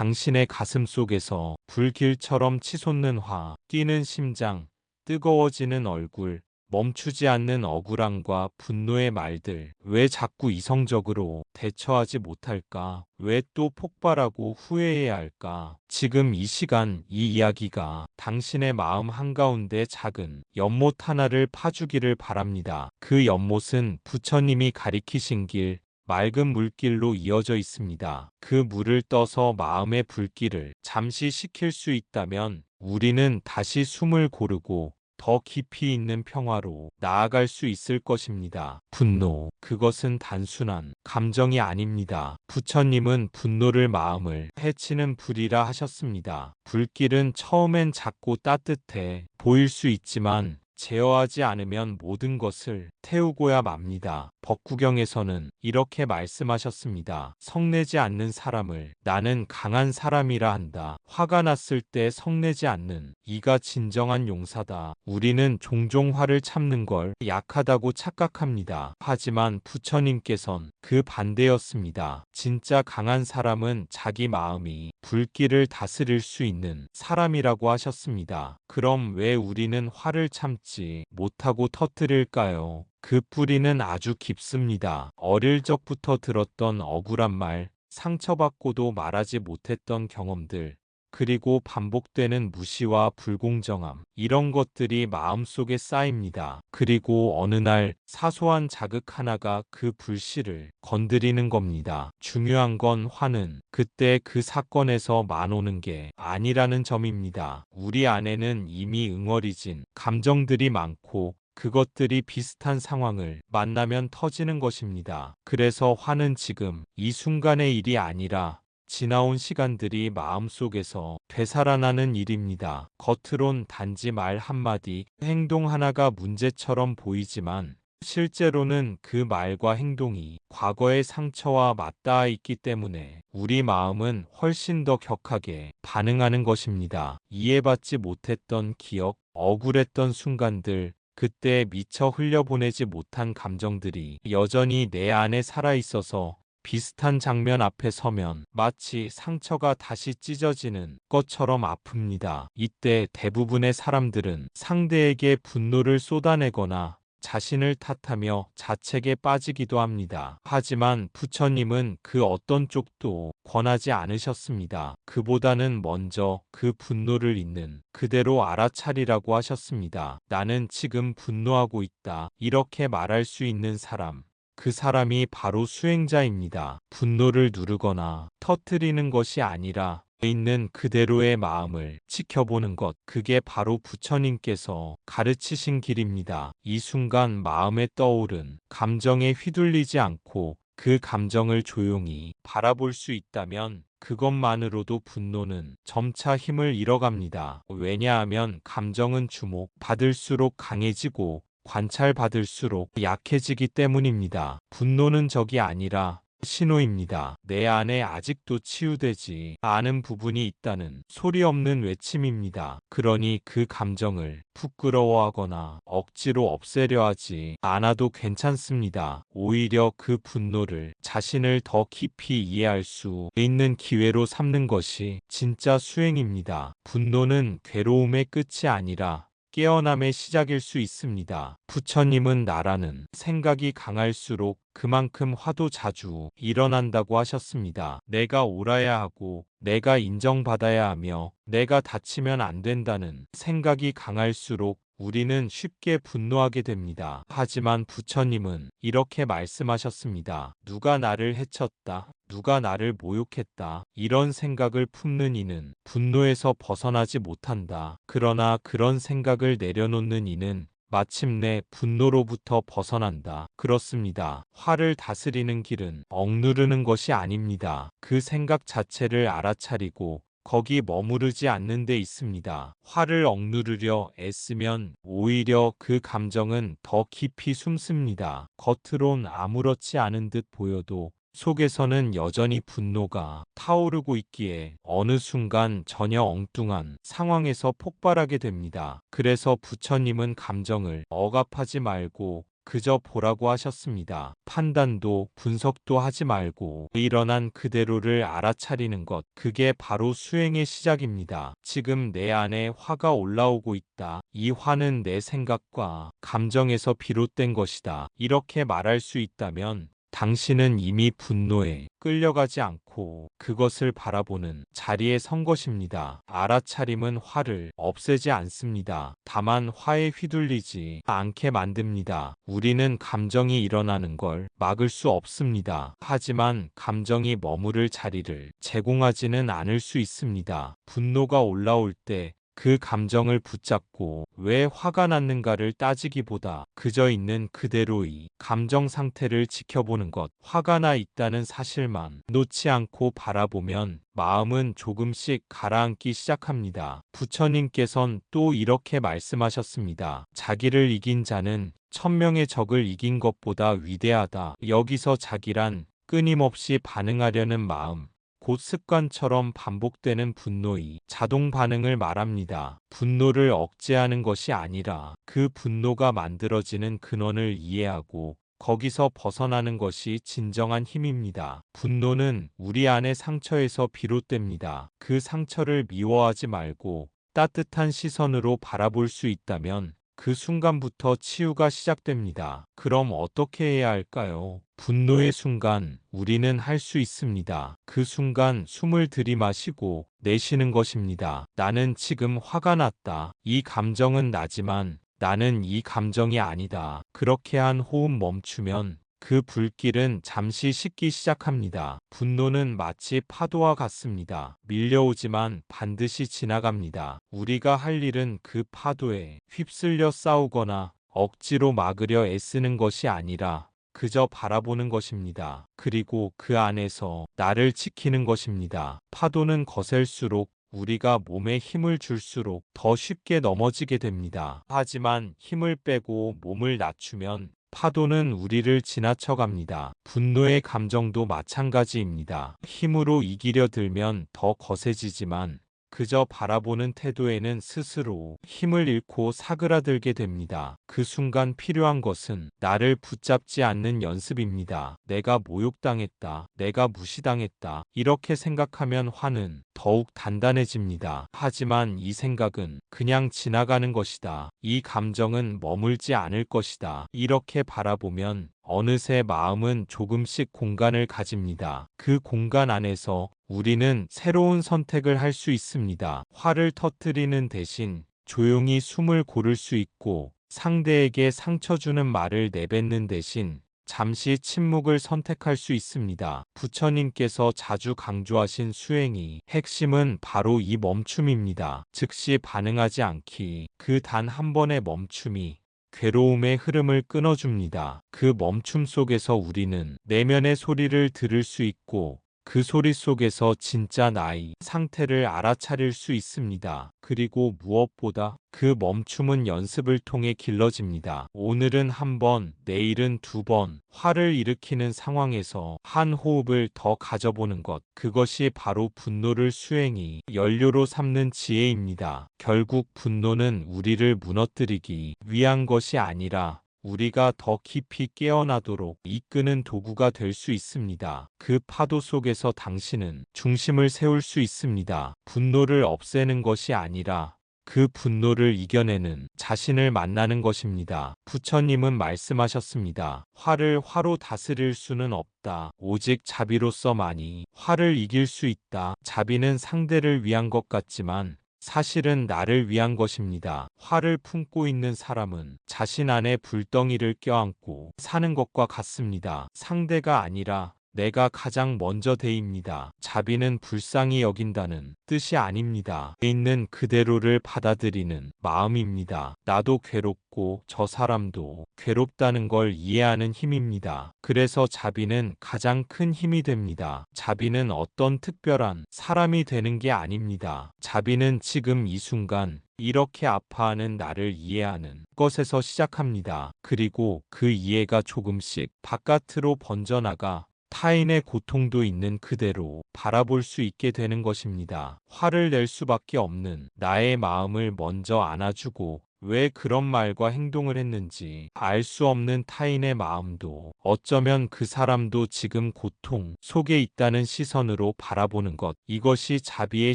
당신의 가슴 속에서 불길처럼 치솟는 화, 뛰는 심장, 뜨거워지는 얼굴, 멈추지 않는 억울함과 분노의 말들. 왜 자꾸 이성적으로 대처하지 못할까? 왜 또 폭발하고 후회해야 할까? 지금 이 시간 이 이야기가 당신의 마음 한가운데 작은 연못 하나를 파주기를 바랍니다. 그 연못은 부처님이 가리키신 길, 맑은 물길로 이어져 있습니다. 그 물을 떠서 마음의 불길을 잠시 식힐 수 있다면 우리는 다시 숨을 고르고 더 깊이 있는 평화로 나아갈 수 있을 것입니다. 분노, 그것은 단순한 감정이 아닙니다. 부처님은 분노를 마음을 해치는 불이라 하셨습니다. 불길은 처음엔 작고 따뜻해 보일 수 있지만 제어하지 않으면 모든 것을 태우고야 맙니다. 법구경에서는 이렇게 말씀하셨습니다. 성내지 않는 사람을 나는 강한 사람이라 한다. 화가 났을 때 성내지 않는 이가 진정한 용사다. 우리는 종종 화를 참는 걸 약하다고 착각합니다. 하지만 부처님께선 그 반대였습니다. 진짜 강한 사람은 자기 마음이 불길을 다스릴 수 있는 사람이라고 하셨습니다. 그럼 왜 우리는 화를 참지 못하고 터뜨릴까요? 그 뿌리는 아주 깊습니다. 어릴 적부터 들었던 억울한 말, 상처받고도 말하지 못했던 경험들, 그리고 반복되는 무시와 불공정함, 이런 것들이 마음속에 쌓입니다. 그리고 어느 날 사소한 자극 하나가 그 불씨를 건드리는 겁니다. 중요한 건 화는 그때 그 사건에서 만 오는 게 아니라는 점입니다. 우리 안에는 이미 응어리진 감정들이 많고 그것들이 비슷한 상황을 만나면 터지는 것입니다. 그래서 화는 지금 이 순간의 일이 아니라 지나온 시간들이 마음속에서 되살아나는 일입니다. 겉으론 단지 말 한마디, 행동 하나가 문제처럼 보이지만 실제로는 그 말과 행동이 과거의 상처와 맞닿아 있기 때문에 우리 마음은 훨씬 더 격하게 반응하는 것입니다. 이해받지 못했던 기억, 억울했던 순간들, 그때 미처 흘려보내지 못한 감정들이 여전히 내 안에 살아있어서 비슷한 장면 앞에 서면 마치 상처가 다시 찢어지는 것처럼 아픕니다. 이때 대부분의 사람들은 상대에게 분노를 쏟아내거나 자신을 탓하며 자책에 빠지기도 합니다. 하지만 부처님은 그 어떤 쪽도 권하지 않으셨습니다. 그보다는 먼저 그 분노를 있는 그대로 알아차리라고 하셨습니다. 나는 지금 분노하고 있다. 이렇게 말할 수 있는 사람. 그 사람이 바로 수행자입니다. 분노를 누르거나 터뜨리는 것이 아니라 있는 그대로의 마음을 지켜보는 것, 그게 바로 부처님께서 가르치신 길입니다. 이 순간 마음에 떠오른 감정에 휘둘리지 않고 그 감정을 조용히 바라볼 수 있다면 그것만으로도 분노는 점차 힘을 잃어갑니다. 왜냐하면 감정은 주목받을수록 강해지고 관찰받을수록 약해지기 때문입니다. 분노는 적이 아니라 신호입니다. 내 안에 아직도 치유되지 않은 부분이 있다는 소리 없는 외침입니다. 그러니 그 감정을 부끄러워하거나 억지로 없애려 하지 않아도 괜찮습니다. 오히려 그 분노를 자신을 더 깊이 이해할 수 있는 기회로 삼는 것이 진짜 수행입니다. 분노는 괴로움의 끝이 아니라 깨어남의 시작일 수 있습니다. 부처님은 나라는 생각이 강할수록 그만큼 화도 자주 일어난다고 하셨습니다. 내가 옳아야 하고, 내가 인정받아야 하며, 내가 다치면 안 된다는 생각이 강할수록 우리는 쉽게 분노하게 됩니다. 하지만 부처님은 이렇게 말씀하셨습니다. 누가 나를 해쳤다. 누가 나를 모욕했다. 이런 생각을 품는 이는 분노에서 벗어나지 못한다. 그러나 그런 생각을 내려놓는 이는 마침내 분노로부터 벗어난다. 그렇습니다. 화를 다스리는 길은 억누르는 것이 아닙니다. 그 생각 자체를 알아차리고 거기 머무르지 않는 데 있습니다. 화를 억누르려 애쓰면 오히려 그 감정은 더 깊이 숨습니다. 겉으론 아무렇지 않은 듯 보여도 속에서는 여전히 분노가 타오르고 있기에 어느 순간 전혀 엉뚱한 상황에서 폭발하게 됩니다. 그래서 부처님은 감정을 억압하지 말고 그저 보라고 하셨습니다. 판단도 분석도 하지 말고 일어난 그대로를 알아차리는 것, 그게 바로 수행의 시작입니다. 지금 내 안에 화가 올라오고 있다. 이 화는 내 생각과 감정에서 비롯된 것이다. 이렇게 말할 수 있다면 당신은 이미 분노에 끌려가지 않고 그것을 바라보는 자리에 선 것입니다. 알아차림은 화를 없애지 않습니다. 다만 화에 휘둘리지 않게 만듭니다. 우리는 감정이 일어나는 걸 막을 수 없습니다. 하지만 감정이 머무를 자리를 제공하지는 않을 수 있습니다. 분노가 올라올 때 그 감정을 붙잡고 왜 화가 났는가를 따지기보다 그저 있는 그대로의 감정 상태를 지켜보는 것, 화가 나 있다는 사실만 놓지 않고 바라보면 마음은 조금씩 가라앉기 시작합니다. 부처님께선 또 이렇게 말씀하셨습니다. 자기를 이긴 자는 천명의 적을 이긴 것보다 위대하다. 여기서 자기란 끊임없이 반응하려는 마음, 곧 습관처럼 반복되는 분노의 자동 반응을 말합니다. 분노를 억제하는 것이 아니라 그 분노가 만들어지는 근원을 이해하고 거기서 벗어나는 것이 진정한 힘입니다. 분노는 우리 안의 상처에서 비롯됩니다. 그 상처를 미워하지 말고 따뜻한 시선으로 바라볼 수 있다면 그 순간부터 치유가 시작됩니다. 그럼 어떻게 해야 할까요? 분노의 순간 우리는 할 수 있습니다. 그 순간 숨을 들이마시고 내쉬는 것입니다. 나는 지금 화가 났다. 이 감정은 나지만 나는 이 감정이 아니다. 그렇게 한 호흡 멈추면 그 불길은 잠시 식기 시작합니다. 분노는 마치 파도와 같습니다. 밀려오지만 반드시 지나갑니다. 우리가 할 일은 그 파도에 휩쓸려 싸우거나 억지로 막으려 애쓰는 것이 아니라 그저 바라보는 것입니다. 그리고 그 안에서 나를 지키는 것입니다. 파도는 거셀수록 우리가 몸에 힘을 줄수록 더 쉽게 넘어지게 됩니다. 하지만 힘을 빼고 몸을 낮추면 파도는 우리를 지나쳐갑니다. 분노의 감정도 마찬가지입니다. 힘으로 이기려 들면 더 거세지지만 그저 바라보는 태도에는 스스로 힘을 잃고 사그라들게 됩니다. 그 순간 필요한 것은 나를 붙잡지 않는 연습입니다. 내가 모욕당했다. 내가 무시당했다. 이렇게 생각하면 화는 더욱 단단해집니다. 하지만 이 생각은 그냥 지나가는 것이다. 이 감정은 머물지 않을 것이다. 이렇게 바라보면 어느새 마음은 조금씩 공간을 가집니다. 그 공간 안에서 우리는 새로운 선택을 할 수 있습니다. 화를 터뜨리는 대신 조용히 숨을 고를 수 있고 상대에게 상처 주는 말을 내뱉는 대신 잠시 침묵을 선택할 수 있습니다. 부처님께서 자주 강조하신 수행의 핵심은 바로 이 멈춤입니다. 즉시 반응하지 않기. 그 단 한 번의 멈춤이 괴로움의 흐름을 끊어줍니다. 그 멈춤 속에서 우리는 내면의 소리를 들을 수 있고 그 소리 속에서 진짜 나의 상태를 알아차릴 수 있습니다. 그리고 무엇보다 그 멈춤은 연습을 통해 길러집니다. 오늘은 한 번, 내일은 두 번, 화를 일으키는 상황에서 한 호흡을 더 가져보는 것. 그것이 바로 분노를 수행이 연료로 삼는 지혜입니다. 결국 분노는 우리를 무너뜨리기 위한 것이 아니라 우리가 더 깊이 깨어나도록 이끄는 도구가 될 수 있습니다. 그 파도 속에서 당신은 중심을 세울 수 있습니다. 분노를 없애는 것이 아니라 그 분노를 이겨내는 자신을 만나는 것입니다. 부처님은 말씀하셨습니다. 화를 화로 다스릴 수는 없다. 오직 자비로서만이 화를 이길 수 있다. 자비는 상대를 위한 것 같지만 사실은 나를 위한 것입니다. 화를 품고 있는 사람은 자신 안에 불덩이를 껴안고 사는 것과 같습니다. 상대가 아니라 내가 가장 먼저 대입니다. 자비는 불쌍히 여긴다는 뜻이 아닙니다. 있는 그대로를 받아들이는 마음입니다. 나도 괴롭고 저 사람도 괴롭다는 걸 이해하는 힘입니다. 그래서 자비는 가장 큰 힘이 됩니다. 자비는 어떤 특별한 사람이 되는 게 아닙니다. 자비는 지금 이 순간 이렇게 아파하는 나를 이해하는 것에서 시작합니다. 그리고 그 이해가 조금씩 바깥으로 번져나가 타인의 고통도 있는 그대로 바라볼 수 있게 되는 것입니다. 화를 낼 수밖에 없는 나의 마음을 먼저 안아주고 왜 그런 말과 행동을 했는지 알 수 없는 타인의 마음도 어쩌면 그 사람도 지금 고통 속에 있다는 시선으로 바라보는 것. 이것이 자비의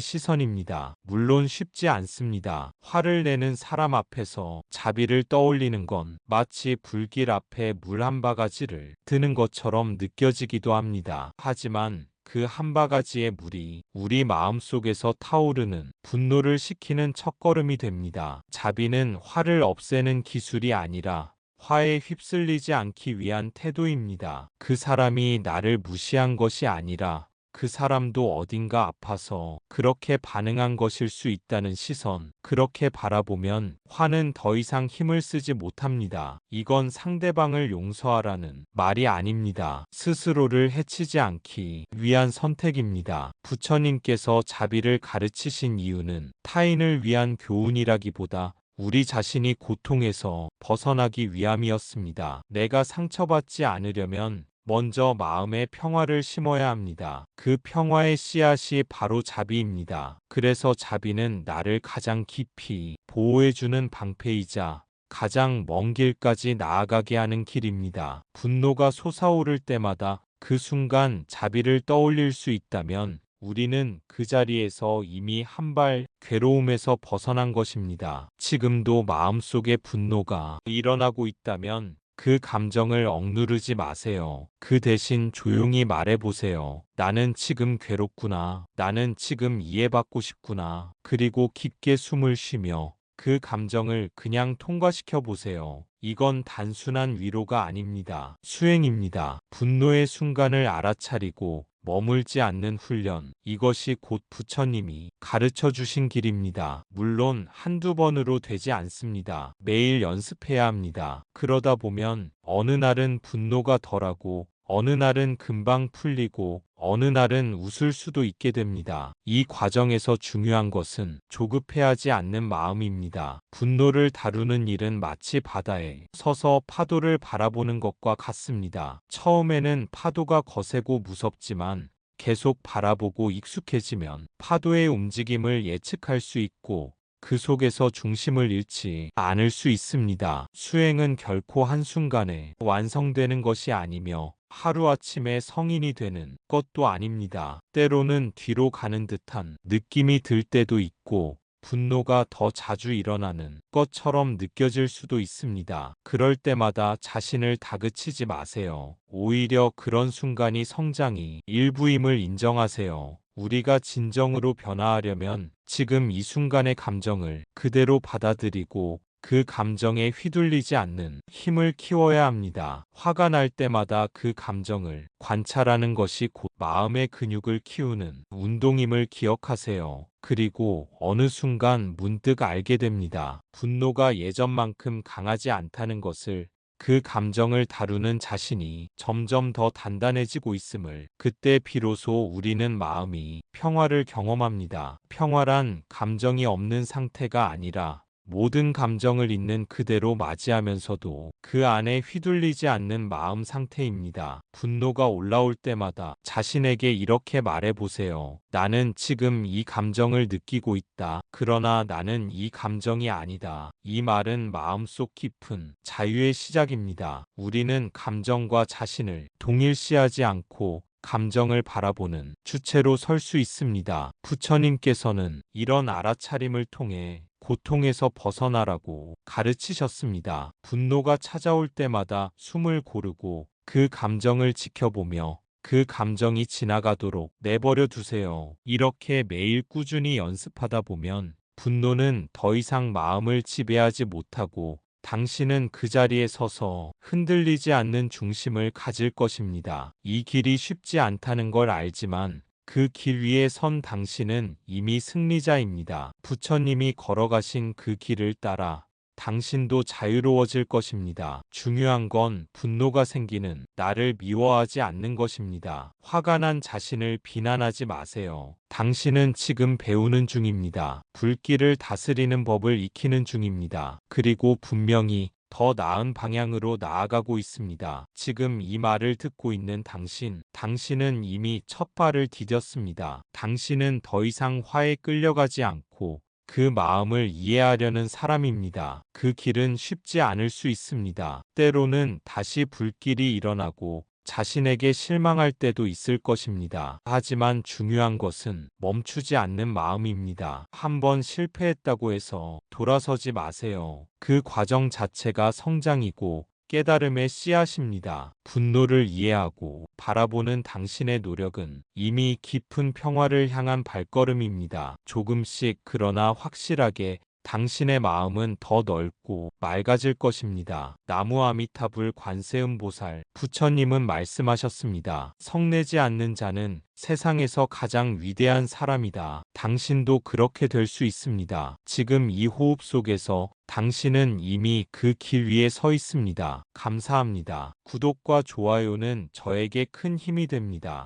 시선입니다. 물론 쉽지 않습니다. 화를 내는 사람 앞에서 자비를 떠올리는 건 마치 불길 앞에 물 한 바가지를 드는 것처럼 느껴지기도 합니다. 하지만 그 한 바가지의 물이 우리 마음속에서 타오르는 분노를 식히는 첫걸음이 됩니다. 자비는 화를 없애는 기술이 아니라 화에 휩쓸리지 않기 위한 태도입니다. 그 사람이 나를 무시한 것이 아니라 그 사람도 어딘가 아파서 그렇게 반응한 것일 수 있다는 시선. 그렇게 바라보면 화는 더 이상 힘을 쓰지 못합니다. 이건 상대방을 용서하라는 말이 아닙니다. 스스로를 해치지 않기 위한 선택입니다. 부처님께서 자비를 가르치신 이유는 타인을 위한 교훈이라기보다 우리 자신이 고통에서 벗어나기 위함이었습니다. 내가 상처받지 않으려면 먼저 마음의 평화를 심어야 합니다. 그 평화의 씨앗이 바로 자비입니다. 그래서 자비는 나를 가장 깊이 보호해주는 방패이자 가장 먼 길까지 나아가게 하는 길입니다. 분노가 솟아오를 때마다 그 순간 자비를 떠올릴 수 있다면 우리는 그 자리에서 이미 한 발 괴로움에서 벗어난 것입니다. 지금도 마음속에 분노가 일어나고 있다면 그 감정을 억누르지 마세요. 그 대신 조용히 말해보세요. 나는 지금 괴롭구나. 나는 지금 이해받고 싶구나. 그리고 깊게 숨을 쉬며 그 감정을 그냥 통과시켜 보세요. 이건 단순한 위로가 아닙니다. 수행입니다. 분노의 순간을 알아차리고 머물지 않는 훈련. 이것이 곧 부처님이 가르쳐 주신 길입니다. 물론 한두 번으로 되지 않습니다. 매일 연습해야 합니다. 그러다 보면 어느 날은 분노가 덜하고 어느 날은 금방 풀리고 어느 날은 웃을 수도 있게 됩니다. 이 과정에서 중요한 것은 조급해하지 않는 마음입니다. 분노를 다루는 일은 마치 바다에 서서 파도를 바라보는 것과 같습니다. 처음에는 파도가 거세고 무섭지만 계속 바라보고 익숙해지면 파도의 움직임을 예측할 수 있고 그 속에서 중심을 잃지 않을 수 있습니다. 수행은 결코 한순간에 완성되는 것이 아니며 하루아침에 성인이 되는 것도 아닙니다. 때로는 뒤로 가는 듯한 느낌이 들 때도 있고 분노가 더 자주 일어나는 것처럼 느껴질 수도 있습니다. 그럴 때마다 자신을 다그치지 마세요. 오히려 그런 순간이 성장이 일부임을 인정하세요. 우리가 진정으로 변화하려면 지금 이 순간의 감정을 그대로 받아들이고 그 감정에 휘둘리지 않는 힘을 키워야 합니다. 화가 날 때마다 그 감정을 관찰하는 것이 곧 마음의 근육을 키우는 운동임을 기억하세요. 그리고 어느 순간 문득 알게 됩니다. 분노가 예전만큼 강하지 않다는 것을. 그 감정을 다루는 자신이 점점 더 단단해지고 있음을. 그때 비로소 우리는 마음이 평화를 경험합니다. 평화란 감정이 없는 상태가 아니라 모든 감정을 있는 그대로 맞이하면서도 그 안에 휘둘리지 않는 마음 상태입니다. 분노가 올라올 때마다 자신에게 이렇게 말해보세요. 나는 지금 이 감정을 느끼고 있다. 그러나 나는 이 감정이 아니다. 이 말은 마음속 깊은 자유의 시작입니다. 우리는 감정과 자신을 동일시하지 않고 감정을 바라보는 주체로 설 수 있습니다. 부처님께서는 이런 알아차림을 통해 고통에서 벗어나라고 가르치셨습니다. 분노가 찾아올 때마다 숨을 고르고 그 감정을 지켜보며 그 감정이 지나가도록 내버려 두세요. 이렇게 매일 꾸준히 연습하다 보면 분노는 더 이상 마음을 지배하지 못하고 당신은 그 자리에 서서 흔들리지 않는 중심을 가질 것입니다. 이 길이 쉽지 않다는 걸 알지만 그 길 위에 선 당신은 이미 승리자입니다. 부처님이 걸어가신 그 길을 따라 당신도 자유로워질 것입니다. 중요한 건 분노가 생기는 나를 미워하지 않는 것입니다. 화가 난 자신을 비난하지 마세요. 당신은 지금 배우는 중입니다. 불길을 다스리는 법을 익히는 중입니다. 그리고 분명히 더 나은 방향으로 나아가고 있습니다. 지금 이 말을 듣고 있는 당신은 이미 첫 발을 디뎠습니다. 당신은 더 이상 화에 끌려가지 않고 그 마음을 이해하려는 사람입니다. 그 길은 쉽지 않을 수 있습니다. 때로는 다시 불길이 일어나고 자신에게 실망할 때도 있을 것입니다. 하지만 중요한 것은 멈추지 않는 마음입니다. 한번 실패했다고 해서 돌아서지 마세요. 그 과정 자체가 성장이고 깨달음의 씨앗입니다. 분노를 이해하고 바라보는 당신의 노력은 이미 깊은 평화를 향한 발걸음입니다. 조금씩 그러나 확실하게 당신의 마음은 더 넓고 맑아질 것입니다. 나무 아미타불 관세음보살 부처님은 말씀하셨습니다. 성내지 않는 자는 세상에서 가장 위대한 사람이다. 당신도 그렇게 될 수 있습니다. 지금 이 호흡 속에서 당신은 이미 그 길 위에 서 있습니다. 감사합니다. 구독과 좋아요는 저에게 큰 힘이 됩니다.